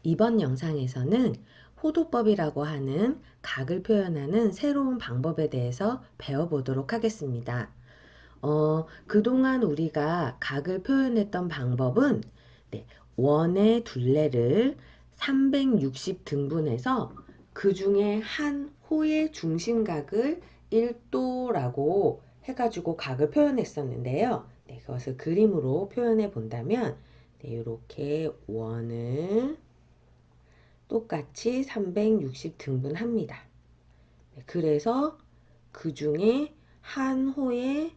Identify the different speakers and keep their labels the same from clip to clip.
Speaker 1: 이번 영상에서는 호도법이라고 하는 각을 표현하는 새로운 방법에 대해서 배워보도록 하겠습니다. 그동안 우리가 각을 표현했던 방법은 원의 둘레를 360등분해서 그 중에 한 호의 중심각을 1도라고 해가지고 각을 표현했었는데요. 그것을 그림으로 표현해 본다면 이렇게 원을 똑같이 360등분 합니다. 그래서 그 중에 한 호의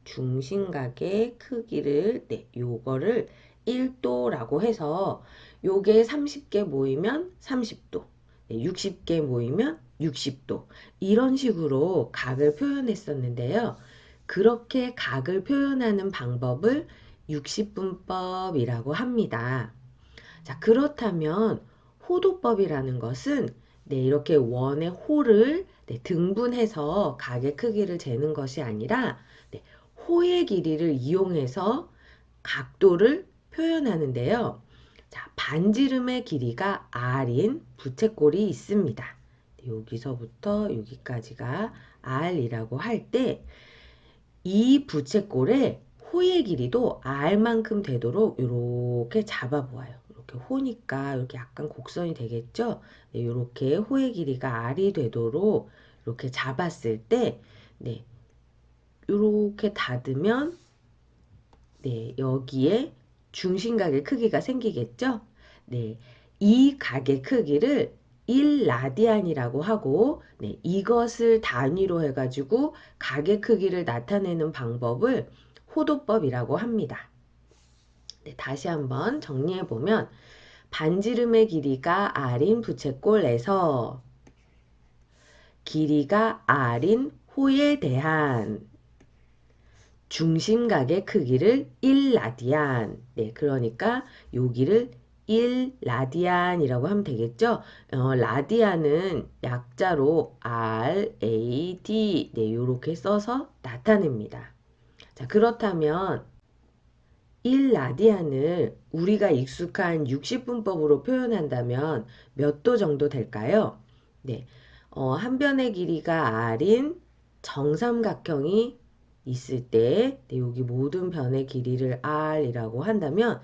Speaker 1: 중심각의 크기를 요거를 1도라고 해서 요게 30개 모이면 30도, 60개 모이면 60도 이런 식으로 각을 표현했었는데요. 그렇게 각을 표현하는 방법을 60분법이라고 합니다. 자, 그렇다면 호도법이라는 것은 이렇게 원의 호를 등분해서 각의 크기를 재는 것이 아니라 호의 길이를 이용해서 각도를 표현하는데요. 자, 반지름의 길이가 R인 부채꼴이 있습니다. 여기서부터 여기까지가 R이라고 할 때 이 부채꼴의 호의 길이도 R만큼 되도록 이렇게 잡아보아요. 이렇게 호니까 이렇게 약간 곡선이 되겠죠? 이렇게 호의 길이가 R이 되도록 이렇게 잡았을 때 이렇게 닫으면 여기에 중심각의 크기가 생기겠죠? 이 각의 크기를 1라디안이라고 하고 이것을 단위로 해가지고 각의 크기를 나타내는 방법을 호도법이라고 합니다. 다시 한번 정리해보면 반지름의 길이가 R인 부채꼴에서 길이가 R인 호에 대한 중심각의 크기를 1라디안. 그러니까 여기를 1라디안이라고 하면 되겠죠? 라디안은 약자로 RAD 이렇게 써서 나타냅니다. 자, 그렇다면 1라디안을 우리가 익숙한 60분법으로 표현한다면 몇 도 정도 될까요? 한 변의 길이가 R인 정삼각형이 있을 때 여기 모든 변의 길이를 R이라고 한다면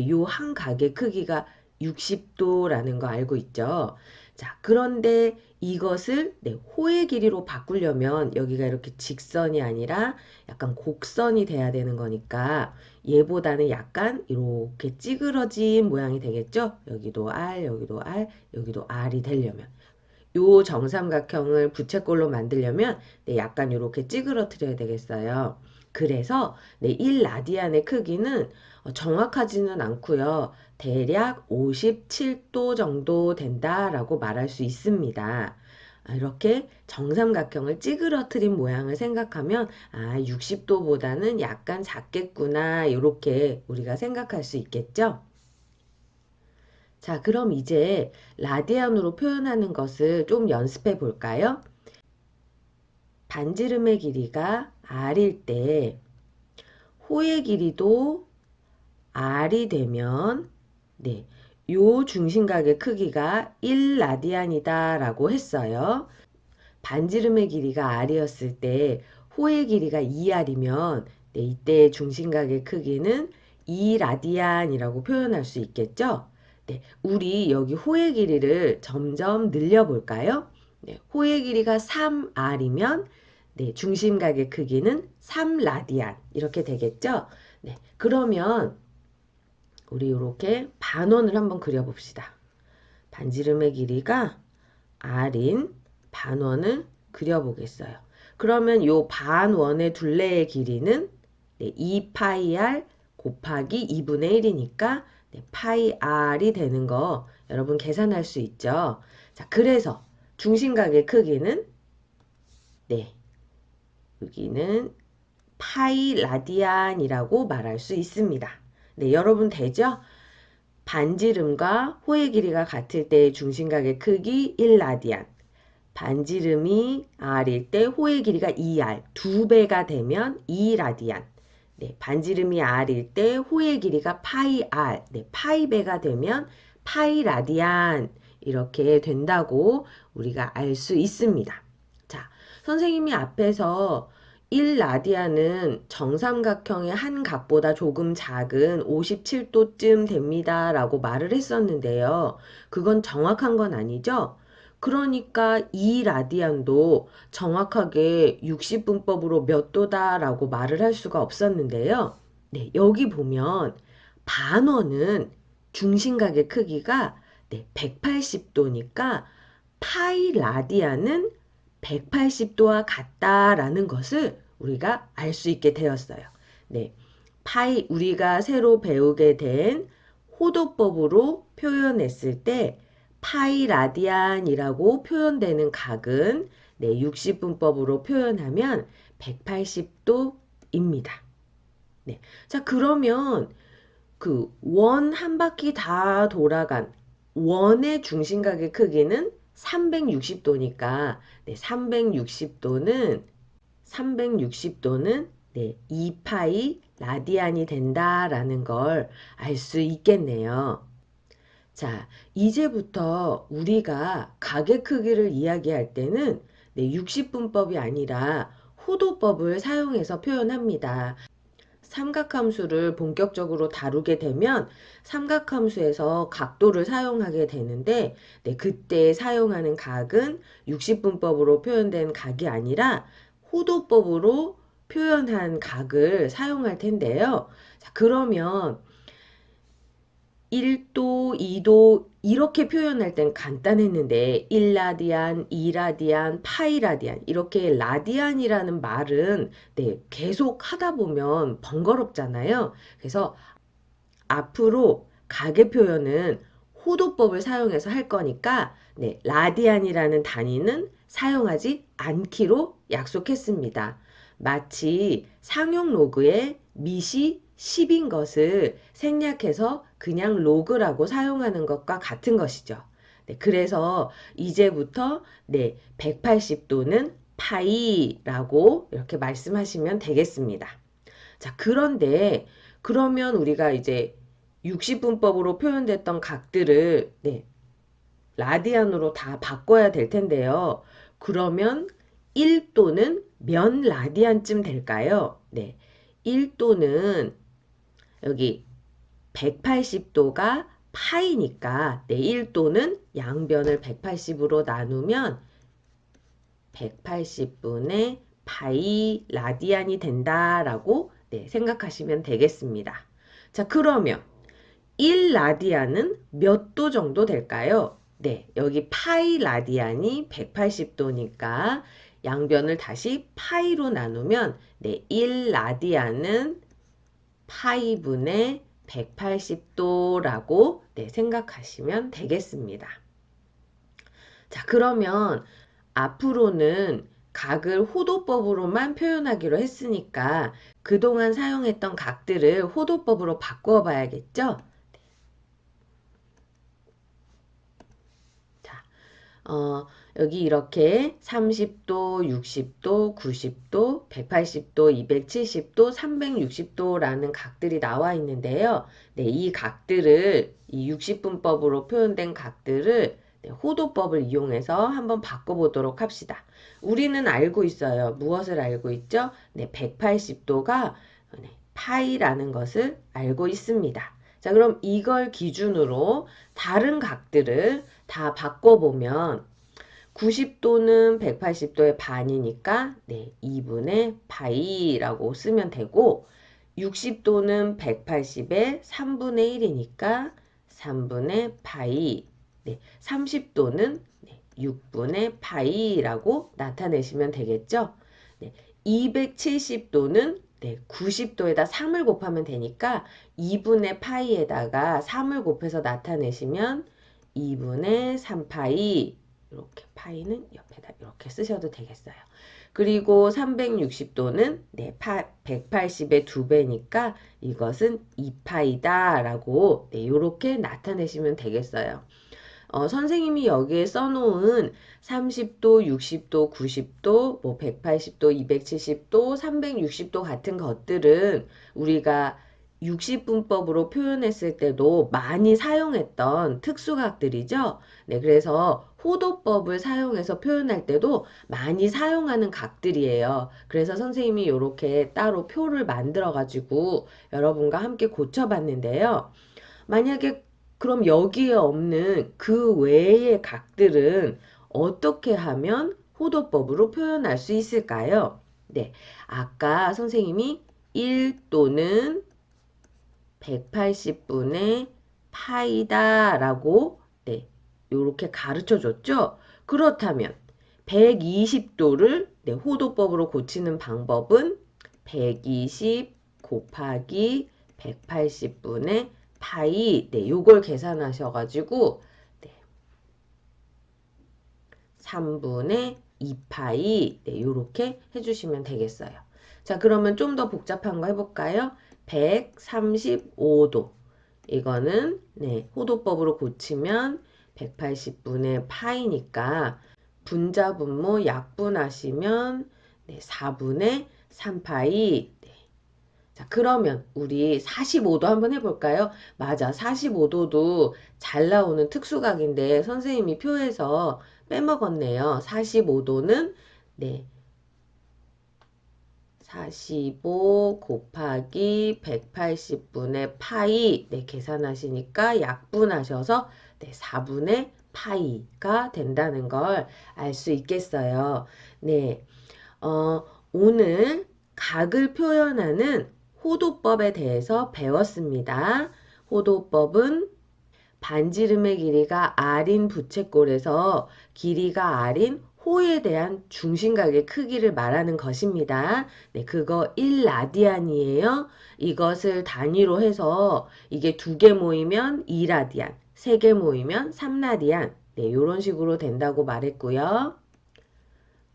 Speaker 1: 요 한 각의 크기가 60도라는 거 알고 있죠? 자, 그런데 이것을 호의 길이로 바꾸려면 여기가 이렇게 직선이 아니라 약간 곡선이 돼야 되는 거니까 얘보다는 약간 이렇게 찌그러진 모양이 되겠죠? 여기도 R, 여기도 R, 여기도 R이 되려면 요 정삼각형을 부채꼴로 만들려면 약간 이렇게 찌그러뜨려야 되겠어요. 그래서 1라디안의 크기는 정확하지는 않고요. 대략 57도 정도 된다라고 말할 수 있습니다. 이렇게 정삼각형을 찌그러뜨린 모양을 생각하면 60도보다는 약간 작겠구나 이렇게 우리가 생각할 수 있겠죠? 자, 그럼 이제 라디안으로 표현하는 것을 좀 연습해 볼까요? 반지름의 길이가 R일 때 호의 길이도 R이 되면 요 중심각의 크기가 1라디안이다 라고 했어요. 반지름의 길이가 R이었을 때 호의 길이가 2R이면 이때 중심각의 크기는 2라디안이라고 표현할 수 있겠죠? 우리 여기 호의 길이를 점점 늘려볼까요? 호의 길이가 3R이면 중심각의 크기는 3라디안 이렇게 되겠죠? 그러면 우리 이렇게 반원을 한번 그려봅시다. 반지름의 길이가 R인 반원을 그려보겠어요. 그러면 요 반원의 둘레의 길이는 2파이 R 곱하기 2분의 1이니까 파이 R이 되는 거 여러분 계산할 수 있죠. 자, 그래서 중심각의 크기는 여기는 파이 라디안이라고 말할 수 있습니다. 여러분 되죠? 반지름과 호의 길이가 같을 때의 중심각의 크기 1라디안. 반지름이 R일 때 호의 길이가 2R, 2배가 되면 2라디안. 반지름이 R일 때 호의 길이가 파이 R, 파이배가 되면 파이 라디안 이렇게 된다고 우리가 알 수 있습니다. 자, 선생님이 앞에서 1라디안은 정삼각형의 한 각보다 조금 작은 57도쯤 됩니다 라고 말을 했었는데요. 그건 정확한 건 아니죠? 그러니까 2라디안도 정확하게 60분법으로 몇 도다 라고 말을 할 수가 없었는데요. 네, 여기 보면 반원은 중심각의 크기가 네, 180도니까 파이 라디안은 180도와 같다라는 것을 우리가 알 수 있게 되었어요. 네, 파이 우리가 새로 배우게 된 호도법으로 표현했을 때 파이 라디안이라고 표현되는 각은 네, 60분법으로 표현하면 180도입니다. 네, 자 그러면 그 원 한 바퀴 다 돌아간 원의 중심각의 크기는 360도니까 네, 360도는 네, 2파이 라디안이 된다라는 걸 알 수 있겠네요. 자, 이제부터 우리가 각의 크기를 이야기할 때는 네, 60분법이 아니라 호도법을 사용해서 표현합니다. 삼각함수를 본격적으로 다루게 되면 삼각함수에서 각도를 사용하게 되는데 네, 그때 사용하는 각은 60분법으로 표현된 각이 아니라 호도법으로 표현한 각을 사용할 텐데요. 자, 그러면 1도, 2도 이렇게 표현할 땐 간단했는데 1라디안, 2라디안, 파이라디안 이렇게 라디안이라는 말은 네, 계속 하다 보면 번거롭잖아요. 그래서 앞으로 가계 표현은 호도법을 사용해서 할 거니까 네, 라디안이라는 단위는 사용하지 않기로 약속했습니다. 마치 상용 로그에 밑이 10인 것을 생략해서 그냥 로그라고 사용하는 것과 같은 것이죠. 네, 그래서 이제부터 네, 180도는 파이라고 이렇게 말씀하시면 되겠습니다. 자, 그런데 그러면 우리가 이제 60분법으로 표현됐던 각들을 네, 라디안으로 다 바꿔야 될 텐데요. 그러면 1도는 몇 라디안쯤 될까요? 네, 1도는 여기 180도가 파이니까 네, 1도는 양변을 180으로 나누면 180분의 파이 라디안이 된다라고 네, 생각하시면 되겠습니다. 자, 그러면 1라디안은 몇 도 정도 될까요? 네, 여기 파이 라디안이 180도니까 양변을 다시 파이로 나누면 네, 1라디안은 파이분의 180도라고 네, 생각하시면 되겠습니다. 자, 그러면 앞으로는 각을 호도법으로만 표현하기로 했으니까 그동안 사용했던 각들을 호도법으로 바꾸어 봐야겠죠? 자, 여기 이렇게 30도, 60도, 90도, 180도, 270도, 360도라는 각들이 나와 있는데요. 네, 이 각들을 이 60분법으로 표현된 각들을 네, 호도법을 이용해서 한번 바꿔보도록 합시다. 우리는 알고 있어요. 무엇을 알고 있죠? 네, 180도가 파이라는 것을 알고 있습니다. 자, 그럼 이걸 기준으로 다른 각들을 다 바꿔보면 90도는 180도의 반이니까 네, 2분의 파이라고 쓰면 되고 60도는 180의 3분의 1이니까 3분의 파이 네, 30도는 6분의 파이라고 나타내시면 되겠죠. 네, 270도는 네, 90도에다 3을 곱하면 되니까 2분의 파이에다가 3을 곱해서 나타내시면 2분의 3파이 이렇게 파이는 옆에다 이렇게 쓰셔도 되겠어요. 그리고 360도는 네, 180의 2배니까 이것은 2파이다 라고 네, 이렇게 나타내시면 되겠어요. 선생님이 여기에 써놓은 30도, 60도, 90도, 뭐 180도, 270도, 360도 같은 것들은 우리가 60분법으로 표현했을 때도 많이 사용했던 특수각들이죠. 네, 그래서 호도법을 사용해서 표현할 때도 많이 사용하는 각들이에요. 그래서 선생님이 이렇게 따로 표를 만들어 가지고 여러분과 함께 고쳐봤는데요. 만약에 그럼 여기에 없는 그 외의 각들은 어떻게 하면 호도법으로 표현할 수 있을까요? 네, 아까 선생님이 1 또는 180분의 파이다 라고 네, 요렇게 가르쳐 줬죠? 그렇다면 120도를 네, 호도법으로 고치는 방법은 120 곱하기 180분의 파이 네, 요걸 계산하셔가지고 네, 3분의 2파이 네, 요렇게 해주시면 되겠어요. 자, 그러면 좀 더 복잡한 거 해볼까요? 135도 이거는 네, 호도법으로 고치면 180분의 파이니까 분자분모 약분하시면 네, 4분의 3파이 네. 자, 그러면 우리 45도 한번 해볼까요? 맞아, 45도도 잘 나오는 특수각인데 선생님이 표에서 빼먹었네요. 45도는 네, 45 곱하기 180분의 파이 네, 계산하시니까 약분하셔서 네, 4분의 파이가 된다는 걸 알 수 있겠어요. 네, 오늘 각을 표현하는 호도법에 대해서 배웠습니다. 호도법은 반지름의 길이가 r인 부채꼴에서 길이가 r인 호에 대한 중심각의 크기를 말하는 것입니다. 네, 그거 1라디안이에요. 이것을 단위로 해서 이게 2개 모이면 2라디안, 3개 모이면 3라디안. 네, 이런 식으로 된다고 말했고요.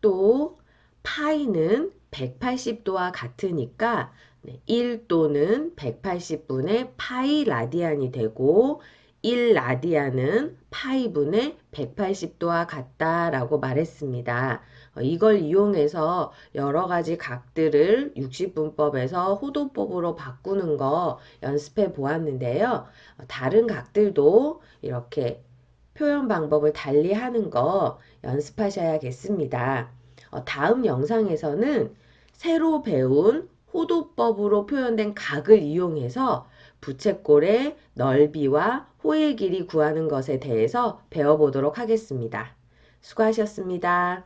Speaker 1: 또 파이는 180도와 같으니까 1도는 180분의 파이 라디안이 되고 1라디안은 파이분의 180도와 같다라고 말했습니다. 이걸 이용해서 여러 가지 각들을 60분법에서 호도법으로 바꾸는 거 연습해 보았는데요. 다른 각들도 이렇게 표현 방법을 달리 하는 거 연습하셔야겠습니다. 다음 영상에서는 새로 배운 호도법으로 표현된 각을 이용해서 부채꼴의 넓이와 호의 길이 구하는 것에 대해서 배워보도록 하겠습니다. 수고하셨습니다.